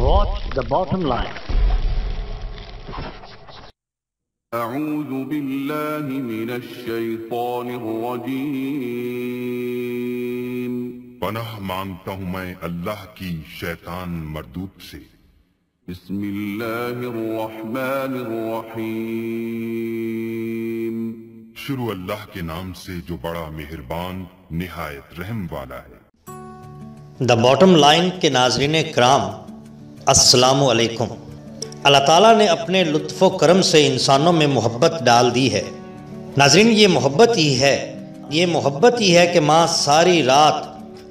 Watch the bottom line. أعوذ بالله من الشیطان الرجیم پناہ مانگتا ہوں میں اللہ کی شیطان مردود سے۔ بسم اللہ الرحمن الرحیم شروع اللہ کے نام سے جو بڑا مہربان نہایت رحم والا ہے۔ دا باٹم لائن کے ناظرین کرام، السلام علیکم۔ اللہ تعالیٰ نے اپنے لطف و کرم سے انسانوں میں محبت ڈال دی ہے۔ ناظرین، یہ محبت ہی ہے کہ ماں ساری رات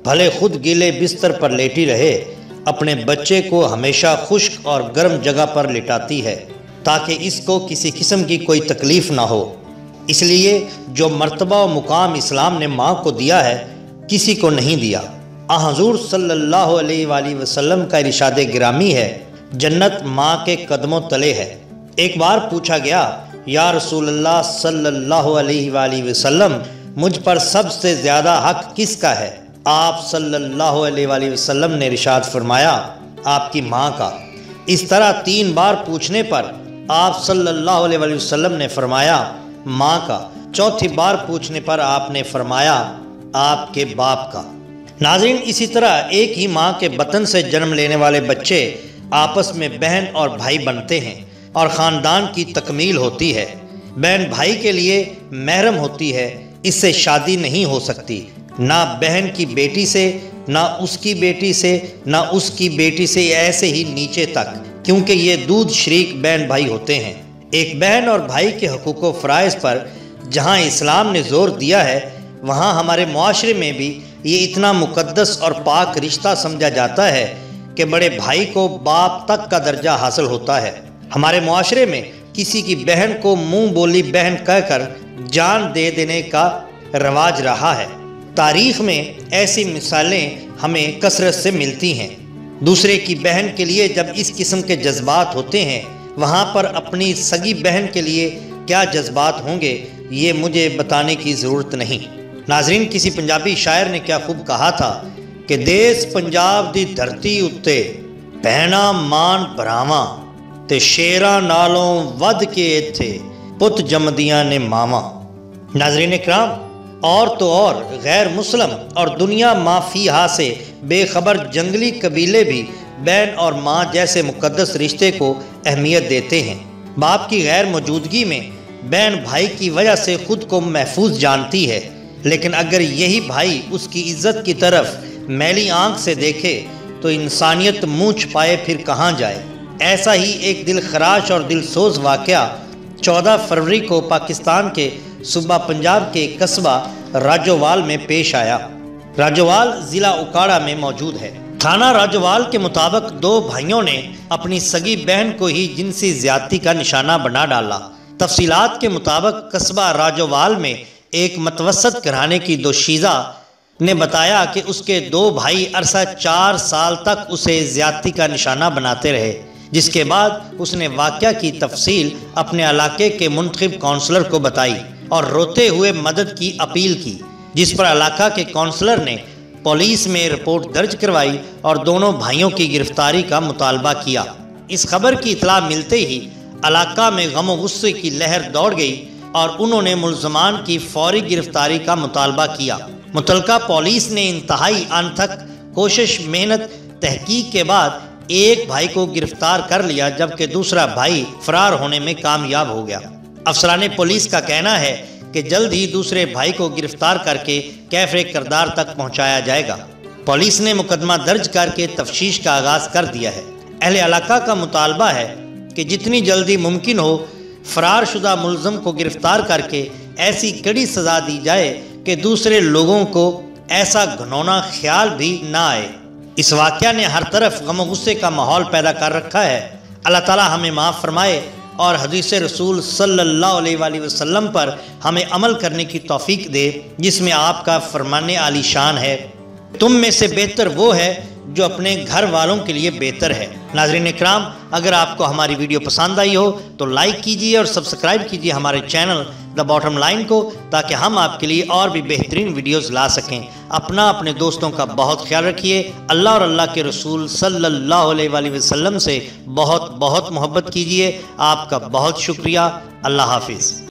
بھلے خود گیلے بستر پر لیٹی رہے، اپنے بچے کو ہمیشہ خشک اور گرم جگہ پر لٹاتی ہے تاکہ اس کو کسی قسم کی کوئی تکلیف نہ ہو۔ اس لیے جو مرتبہ و مقام اسلام نے ماں کو دیا ہے کسی کو نہیں دیا۔ حضور صلی اللہ علیہ وآلہ وسلم کا ارشاد گرامی ہے، جنت ماں کے قدموں تلے ہے۔ ایک بار پوچھا گیا، یا رسول اللہ صلی اللہ علیہ وآلہ وسلم، مجھ پر سب سے زیادہ حق کس کا ہے؟ آپ صلی اللہ علیہ وآلہ وسلم نے ارشاد فرمایا، آپ کی ماں کا۔ اس طرح 3 بار پوچھنے پر آپ صلی اللہ علیہ وآلہ وسلم نے فرمایا، ماں کا۔ چوتھی بار پوچھنے پر آپ نے فرمایا، آپ کے باپ کا۔ ناظرین، اسی طرح ایک ہی ماں کے بطن سے جنم لینے والے بچے آپس میں بہن اور بھائی بنتے ہیں اور خاندان کی تکمیل ہوتی ہے۔ بہن بھائی کے لیے محرم ہوتی ہے، اس سے شادی نہیں ہو سکتی، نہ بہن کی بیٹی سے، نہ اس کی بیٹی سے، نہ اس کی بیٹی سے، ایسے ہی نیچے تک، کیونکہ یہ دودھ شریک بہن بھائی ہوتے ہیں۔ ایک بہن اور بھائی کے حقوق و فرائض پر جہاں اسلام نے زور دیا ہے، وہاں ہمارے معاشرے میں بھی یہ اتنا مقدس اور پاک رشتہ سمجھا جاتا ہے کہ بڑے بھائی کو باپ تک کا درجہ حاصل ہوتا ہے۔ ہمارے معاشرے میں کسی کی بہن کو منہ بولی بہن کہہ کر جان دے دینے کا رواج رہا ہے۔ تاریخ میں ایسی مثالیں ہمیں کثرت سے ملتی ہیں۔ دوسرے کی بہن کے لیے جب اس قسم کے جذبات ہوتے ہیں، وہاں پر اپنی سگی بہن کے لیے کیا جذبات ہوں گے، یہ مجھے بتانے کی ضرورت نہیں۔ ناظرین، کسی پنجابی شاعر نے کیا خوب کہا تھا کہ دیس پنجاب دی دھرتی اتے بہنا مان براواں تے شیراں نالوں ود کے ایتھے پت جمدیاں نے ماواں۔ ناظرین اکرام، اور تو اور غیر مسلم اور دنیا ما فیہا سے بے خبر جنگلی قبیلے بھی بہن اور ماں جیسے مقدس رشتے کو اہمیت دیتے ہیں۔ باپ کی غیر موجودگی میں بہن بھائی کی وجہ سے خود کو محفوظ جانتی ہے، لیکن اگر یہی بھائی اس کی عزت کی طرف میلی آنکھ سے دیکھے تو انسانیت منہ چھپائے پھر کہاں جائے۔ ایسا ہی ایک دل خراش اور دل سوز واقعہ 14 فروری کو پاکستان کے صوبہ پنجاب کے قصبہ راجووال میں پیش آیا۔ راجووال ضلع اوکاڑا میں موجود ہے۔ تھانہ راجووال کے مطابق 2 بھائیوں نے اپنی سگی بہن کو ہی جنسی زیادتی کا نشانہ بنا ڈالا۔ تفصیلات کے مطابق قصبہ راجووال میں ایک متوسط گھرانے کی دوشیزہ نے بتایا کہ اس کے 2 بھائی عرصہ 4 سال تک اسے زیادتی کا نشانہ بناتے رہے، جس کے بعد اس نے واقعہ کی تفصیل اپنے علاقے کے منتخب کونسلر کو بتائی اور روتے ہوئے مدد کی اپیل کی، جس پر علاقہ کے کونسلر نے پولیس میں رپورٹ درج کروائی اور دونوں بھائیوں کی گرفتاری کا مطالبہ کیا۔ اس خبر کی اطلاع ملتے ہی علاقہ میں غم و غصے کی لہر دوڑ گئی اور انہوں نے ملزمان کی فوری گرفتاری کا مطالبہ کیا۔ متعلقہ پولیس نے انتہائی انتھک کوشش، محنت، تحقیق کے بعد ایک بھائی کو گرفتار کر لیا، جبکہ دوسرا بھائی فرار ہونے میں کامیاب ہو گیا۔ افسران پولیس کا کہنا ہے کہ جلد ہی دوسرے بھائی کو گرفتار کر کے کیف کردار تک پہنچایا جائے گا۔ پولیس نے مقدمہ درج کر کے تفتیش کا آغاز کر دیا ہے۔ اہل علاقہ کا مطالبہ ہے کہ جتنی جلدی ممکن ہو فرار شدہ ملزم کو گرفتار کر کے ایسی کڑی سزا دی جائے کہ دوسرے لوگوں کو ایسا گھنونا خیال بھی نہ آئے۔ اس واقعہ نے ہر طرف غم و غصے کا ماحول پیدا کر رکھا ہے۔ اللہ تعالی ہمیں معاف فرمائے اور حدیث رسول صلی اللہ علیہ وآلہ وسلم پر ہمیں عمل کرنے کی توفیق دے، جس میں آپ کا فرمان عالی شان ہے، تم میں سے بہتر وہ ہے جو اپنے گھر والوں کے لیے بہتر ہے۔ ناظرین اکرام، اگر آپ کو ہماری ویڈیو پسند آئی ہو تو لائک کیجئے اور سبسکرائب کیجئے ہمارے چینل دا باٹم لائن کو، تاکہ ہم آپ کے لیے اور بھی بہترین ویڈیوز لا سکیں۔ اپنے دوستوں کا بہت خیال رکھیے۔ اللہ اور اللہ کے رسول صلی اللہ علیہ وآلہ وسلم سے بہت بہت محبت کیجئے۔ آپ کا بہت شکریہ۔ اللہ حافظ۔